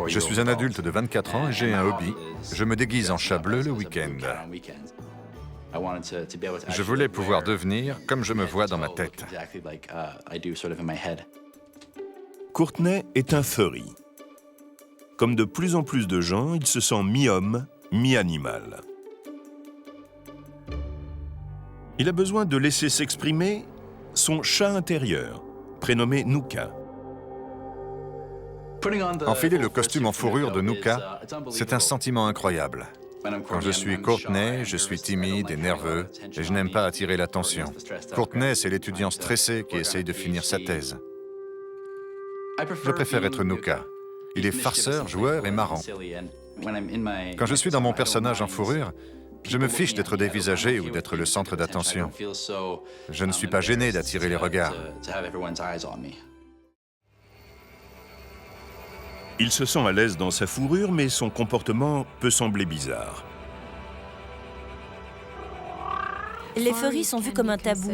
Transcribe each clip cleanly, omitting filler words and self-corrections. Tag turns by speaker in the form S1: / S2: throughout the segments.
S1: Je suis un adulte de 24 ans et j'ai un hobby. Je me déguise en chat bleu le week-end. Je voulais pouvoir devenir comme je me vois dans ma tête.
S2: Courtney est un furry. Comme de plus en plus de gens, il se sent mi-homme, mi-animal. Il a besoin de laisser s'exprimer son chat intérieur, prénommé Nuka.
S1: Enfiler le costume en fourrure de Nuka, c'est un sentiment incroyable. Quand je suis Courtney, je suis timide et nerveux et je n'aime pas attirer l'attention. Courtney, c'est l'étudiant stressé qui essaye de finir sa thèse. Je préfère être Nuka. Il est farceur, joueur et marrant. Quand je suis dans mon personnage en fourrure, je me fiche d'être dévisagé ou d'être le centre d'attention. Je ne suis pas gêné d'attirer les regards.
S2: Il se sent à l'aise dans sa fourrure, mais son comportement peut sembler bizarre.
S3: Les furries sont vus comme un tabou,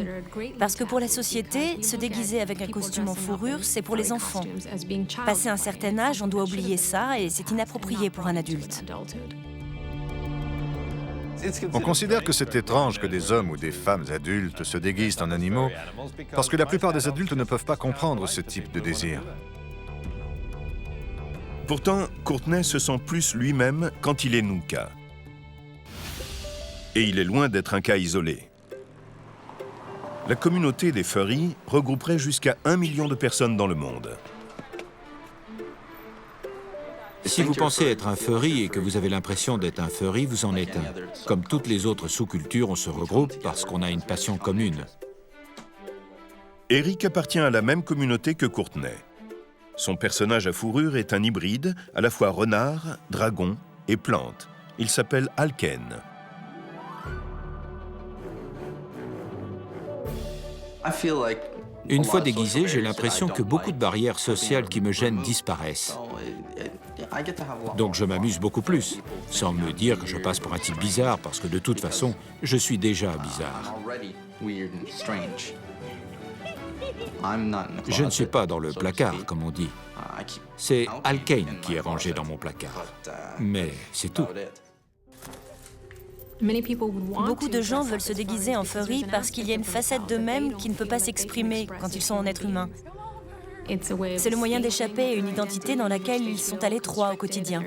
S3: parce que pour la société, se déguiser avec un costume en fourrure, c'est pour les enfants. Passé un certain âge, on doit oublier ça et c'est inapproprié pour un adulte.
S1: On considère que c'est étrange que des hommes ou des femmes adultes se déguisent en animaux, parce que la plupart des adultes ne peuvent pas comprendre ce type de désir.
S2: Pourtant, Courtney se sent plus lui-même quand il est Nuka. Et il est loin d'être un cas isolé. La communauté des furries regrouperait jusqu'à 1 million de personnes dans le monde.
S4: Si vous pensez être un furry et que vous avez l'impression d'être un furry, vous en êtes un. Comme toutes les autres sous-cultures, on se regroupe parce qu'on a une passion commune.
S2: Eric appartient à la même communauté que Courtney. Son personnage à fourrure est un hybride, à la fois renard, dragon et plante. Il s'appelle Alken.
S4: Une fois déguisé, j'ai l'impression que beaucoup de barrières sociales qui me gênent disparaissent. Donc je m'amuse beaucoup plus, sans me dire que je passe pour un type bizarre, parce que de toute façon, je suis déjà bizarre. Je ne suis pas dans le placard, comme on dit. C'est Alken qui est rangé dans mon placard. Mais c'est tout.
S3: Beaucoup de gens veulent se déguiser en furry parce qu'il y a une facette d'eux-mêmes qui ne peut pas s'exprimer quand ils sont en être humain. C'est le moyen d'échapper à une identité dans laquelle ils sont à l'étroit au quotidien.